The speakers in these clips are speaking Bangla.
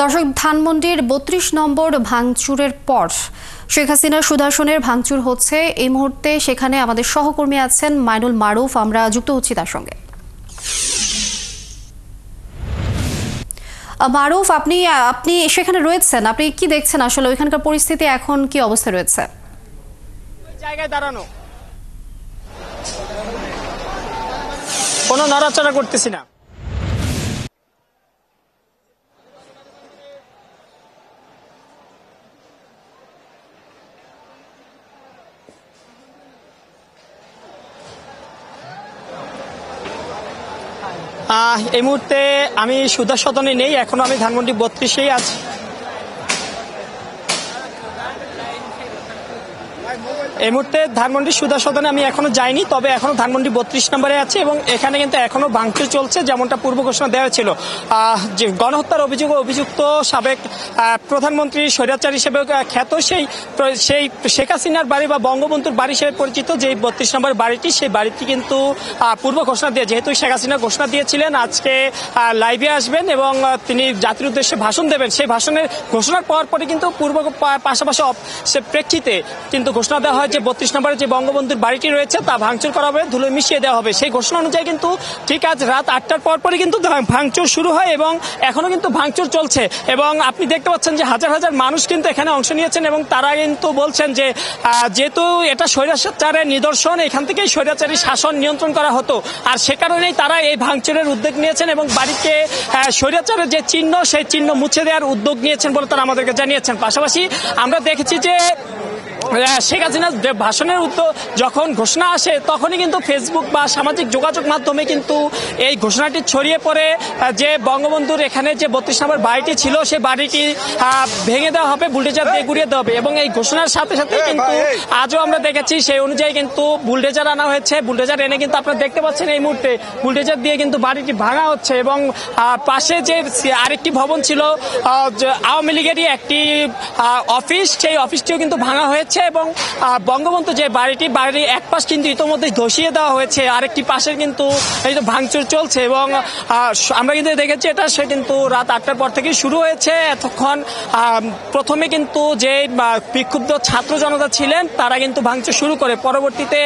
দর্শক, ধানমন্ডির ৩২ নম্বর ভাঙচুরের পর শেখ হাসিনার সুদর্শনের ভাঙচুর হচ্ছে। এই মুহূর্তে সেখানে আমাদের সহকর্মী আছেন মাইনুল মারুফ, আমরা যুক্ত হচ্ছি তার সঙ্গে। মারুফ, আপনি সেখানে রয়েছেন, আপনি কি দেখছেন আসলে ওইখানকার পরিস্থিতি এখন কি অবস্থা রয়েছে? জায়গায় দাঁড়ানো, কোনো নড়াচড়া করতেছি না। এই মুহূর্তে আমি সুধা সদনে নেই, এখনো আমি ধানমন্ডি ৩২-এই আছি। এই মুহূর্তে ধানমন্ডি সুধা সদনে আমি এখনো যাইনি, তবে এখনো ধানমন্ডি ৩২ নম্বরে আছে এবং এখানে কিন্তু এখনো ভাঙচুর চলছে, যেমনটা পূর্ব ঘোষণা দেওয়া ছিল। যে গণহত্যার অভিযুক্ত সাবেক প্রধানমন্ত্রী স্বৈরাচার হিসেবে খ্যাত সেই শেখ হাসিনার বাড়ি বা বঙ্গবন্ধুর বাড়ি হিসেবে পরিচিত যে ৩২ নম্বর বাড়িটি, সেই বাড়িটি কিন্তু পূর্ব ঘোষণা দিয়ে, যেহেতু শেখ হাসিনা ঘোষণা দিয়েছিলেন আজকে লাইভে আসবেন এবং তিনি জাতির উদ্দেশ্যে ভাষণ দেবেন, সেই ভাষণের ঘোষণার পরপরই কিন্তু পাশাপাশি প্রেক্ষিতে কিন্তু ঘোষণা দেওয়া হয় যে ৩২ নম্বরে যে বঙ্গবন্ধুর বাড়িটি রয়েছে তা ভাঙচুর করা হবে, ধুলো মিশিয়ে দেওয়া হবে। সেই ঘোষণা অনুযায়ী কিন্তু ঠিক আজ রাত ৮টার পরপরই কিন্তু ভাঙচুর শুরু হয় এবং এখনো কিন্তু ভাঙচুর চলছে। এবং আপনি দেখতে পাচ্ছেন যে হাজার হাজার মানুষ কিন্তু এখানে অংশ নিয়েছেন এবং তারা কিন্তু বলছেন যে যেহেতু এটা স্বৈরাচারের নিদর্শন, এখান থেকেই স্বৈরাচারী শাসন নিয়ন্ত্রণ করা হতো, আর সে কারণেই তারা এই ভাঙচুরের উদ্যোগ নিয়েছেন এবং বাড়িতে স্বৈরাচারের যে চিহ্ন, সেই চিহ্ন মুছে দেওয়ার উদ্যোগ নিয়েছেন বলে তারা আমাদেরকে জানিয়েছেন। পাশাপাশি আমরা দেখেছি যে শেখ হাসিনার ভাষণের উদ্যোগ যখন ঘোষণা আসে তখনই কিন্তু ফেসবুক বা সামাজিক যোগাযোগ মাধ্যমে কিন্তু এই ঘোষণাটি ছড়িয়ে পড়ে যে বঙ্গবন্ধুর এখানে যে ৩২ নম্বর বাড়িটি ছিল সেই বাড়িটি ভেঙে দেওয়া হবে, বুলডোজার দিয়ে গুড়িয়ে দেওয়া হবে। এবং এই ঘোষণার সাথে সাথে কিন্তু আজও আমরা দেখেছি সেই অনুযায়ী কিন্তু বুলডোজার আনা হয়েছে। বুলডোজার এনে কিন্তু আপনারা দেখতে পাচ্ছেন এই মুহূর্তে বুলডোজার দিয়ে কিন্তু বাড়িটি ভাঙা হচ্ছে এবং পাশে যে আরেকটি ভবন ছিল আওয়ামী লীগেরই একটি অফিস, সেই অফিসটিও কিন্তু ভাঙা হয়েছে এবং বঙ্গবন্ধু যে বাড়ির এক পাশ কিন্তু ইতোমধ্যে ধসিয়ে দেওয়া হয়েছে, আরেকটি পাশে কিন্তু এই তো ভাঙচুর চলছে। এবং আমরা কিন্তু দেখেছি এটা সে কিন্তু রাত ৮টার পর থেকে শুরু হয়েছে। এতক্ষণ প্রথমে কিন্তু যে বিক্ষুব্ধ ছাত্র জনতা ছিলেন তারা কিন্তু ভাঙচুর শুরু করে, পরবর্তীতে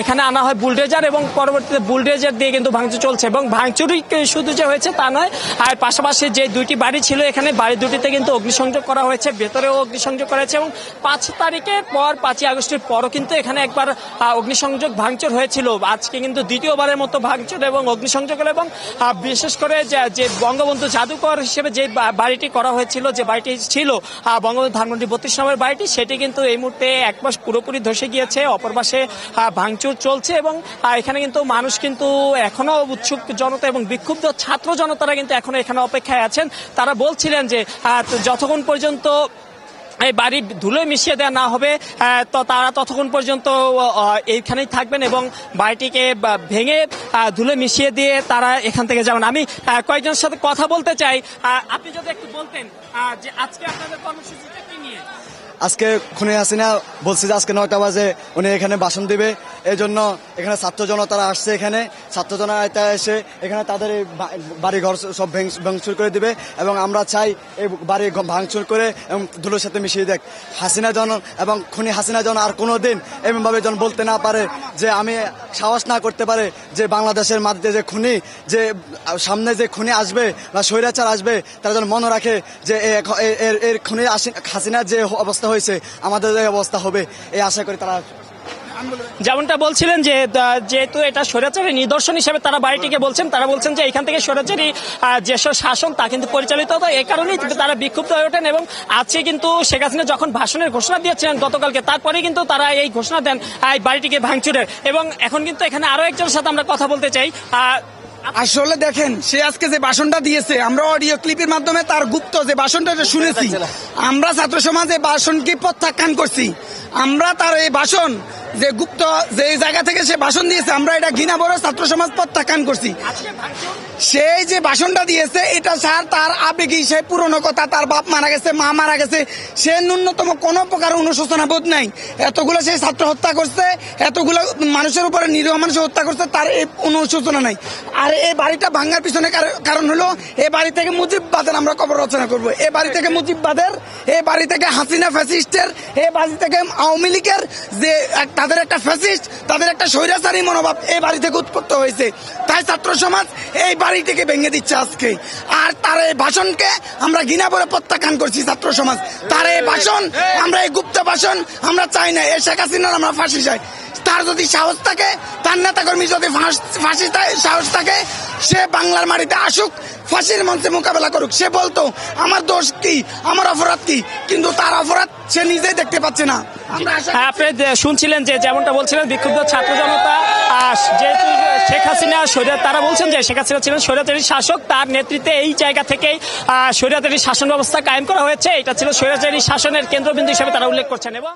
এখানে আনা হয় বুলডোজার এবং পরবর্তীতে বুলডোজার দিয়ে কিন্তু ভাঙচুর চলছে। এবং ভাঙচুরই শুধু যে হয়েছে তা নয়, আর পাশাপাশি যে দুইটি বাড়ি ছিল এখানে বাড়ি দুটিতে কিন্তু অগ্নিসংযোগ করা হয়েছে, ভেতরেও অগ্নিসংযোগ করা হয়েছে। এবং ৫ তারিখের পর ৫ই আগস্টের পরও কিন্তু এখানে একবার অগ্নিসংযোগ ভাঙচুর হয়েছিল, আজকে কিন্তু দ্বিতীয়বারের মতো ভাঙচুর এবং অগ্নিসংযোগ হলো। এবং বিশেষ করে যে বঙ্গবন্ধু জাদুঘর হিসেবে যে বাড়িটি করা হয়েছিল, যে বাড়িটি ছিল বঙ্গবন্ধু ধানমন্ডি ৩২ নম্বর বাড়িটি, সেটি কিন্তু এই মুহূর্তে এক পাশ পুরোপুরি ধসে গিয়েছে, অপর পাশে ভাঙচুর চলছে। এবং এখানে কিন্তু মানুষ কিন্তু এখনো উৎসুক জনতা এবং বিক্ষুব্ধ ছাত্র জনতারা কিন্তু এখনো এখানে অপেক্ষায় আছেন। তারা বলছিলেন যে যতক্ষণ পর্যন্ত এই বাড়ি ধুলোয় মিশিয়ে দেওয়া না হবে তো তারা ততক্ষণ পর্যন্ত এইখানেই থাকবেন এবং বাড়িটিকে ভেঙে ধুলোয় মিশিয়ে দিয়ে তারা এখান থেকে যাবেন। আমি কয়েকজনের সাথে কথা বলতে চাই, আপনি যদি একটু বলতেন যে আজকে আপনাদের কর্মসূচিটা কি নিয়ে? আজকে খুনি হাসিনা বলছে যে আজকে ৯টা বাজে উনি এখানে ভাষণ দিবে, এই জন্য এখানে ছাত্র জনতারা আসছে, এখানে ছাত্র জনতা এসে এখানে তাদের বাড়ি ঘর সব ভাঙচুর করে দিবে এবং আমরা চাই এই বাড়ি ভাঙচুর করে এবং ধুলোর সাথে মিশিয়ে দেখ হাসিনা জন এবং খুনি হাসিনা জন আর কোনো দিন এমনভাবে জন বলতে না পারে, যে আমি সাহস না করতে পারে যে বাংলাদেশের মাঝে যে খুনি, যে সামনে যে খুনি আসবে বা স্বৈরাচার আসবে, তারা যেন মনে রাখে যে এর খুনি হাসিনার যে অবস্থা হয়েছে আমাদের অবস্থা হবে, এই আশা করি তারা। যেমনটা বলছিলেন যে যেহেতু এটা স্বৈরাচারের নিদর্শন হিসেবে তারা বাড়িটিকে বলছেন, তারা বলছেন যে এখান থেকে স্বৈরাচারী যেসব শাসন তা কিন্তু পরিচালিত হতো, এই কারণেই তারা বিক্ষুব্ধ হয়ে ওঠেন। এবং আজকে কিন্তু শেখ হাসিনা যখন ভাষণের ঘোষণা দিয়েছিলেন গতকালকে, তারপরে কিন্তু তারা এই ঘোষণা দেন এই বাড়িটিকে ভাঙচুরের। এবং এখন কিন্তু এখানে আরো একজনের সাথে আমরা কথা বলতে চাই। আসলে দেখেন, সে আজকে যে ভাষণটা দিয়েছে, আমরা অডিও ক্লিপের মাধ্যমে তার গুপ্ত যে ভাষণটা শুনেছি, আমরা ছাত্র সমাজে ভাষণকে প্রত্যাখ্যান করছি। আমরা তার এই ভাষণ যে গুপ্ত যে জায়গা থেকে সে ভাষণ দিয়েছে আমরা এটা ঘৃণা বড় ছাত্র সমাজ প্রত্যাখ্যান করছি। সেই যে ভাষণটা দিয়েছে এটা স্যার তার আবেগী, সে পুরনো কথা, তার বাপ মারা গেছে, মা মারা গেছে, সে ন্যূনতম কোনো প্রকার অনুশোচনা বোধ নাই। এতগুলো সে ছাত্র হত্যা করছে, এতগুলো মানুষের উপরে নিরীহ মানুষ হত্যা করছে, তার এই অনুশোচনা নাই। আর এই বাড়িটা ভাঙার পিছনে কারণ হলো এই বাড়ি থেকে মুজিববাদের আমরা কবর রচনা করবো, এই বাড়ি থেকে মুজিববাদের, এই বাড়ি থেকে হাসিনা ফ্যাসিস্টের, এই বাড়ি থেকে আওয়ামী লীগের যে তাদের একটা ফ্যাসিস্ট, তাদের একটা স্বৈরাচারী মনোভাব এই বাড়ি থেকে উৎপন্ন হয়েছে। তাই ছাত্র সমাজ এই বাড়িটিকে ভেঙে দিচ্ছে আজকে। আর তার এই ভাষণকে আমরা ঘৃণা করে প্রত্যাখ্যান করছি ছাত্র সমাজ। তার এই ভাষণ, আমরা এই গুপ্ত ভাষণ আমরা চাই না। এই শেখ হাসিনার আমরা ফাঁসি চাই। তার যদি সাহস থাকে, তার নেতাকর্মী যদি ফাঁসি সাহস থাকে, সে বাংলার মাটিতে আসুক, ফাঁসির মঞ্চে মোকাবেলা করুক। সে বলতো আমার দোষ কি, আমার অপরাধ কি, কিন্তু তার অপরাধ সে নিজেই দেখতে পাচ্ছে না। আপনি শুনছিলেন যে যেমনটা বলছিলেন বিক্ষুব্ধ ছাত্র জনতা, যেহেতু শেখ হাসিনা তারা বলছেন যে শেখ হাসিনা ছিলেন স্বৈরাচারী শাসক, তার নেতৃত্বে এই জায়গা থেকেই স্বৈরাচারী শাসন ব্যবস্থা কায়েম করা হয়েছে। এটা ছিল স্বৈরাচারী শাসনের কেন্দ্রবিন্দু হিসেবে তারা উল্লেখ করছেন। এবং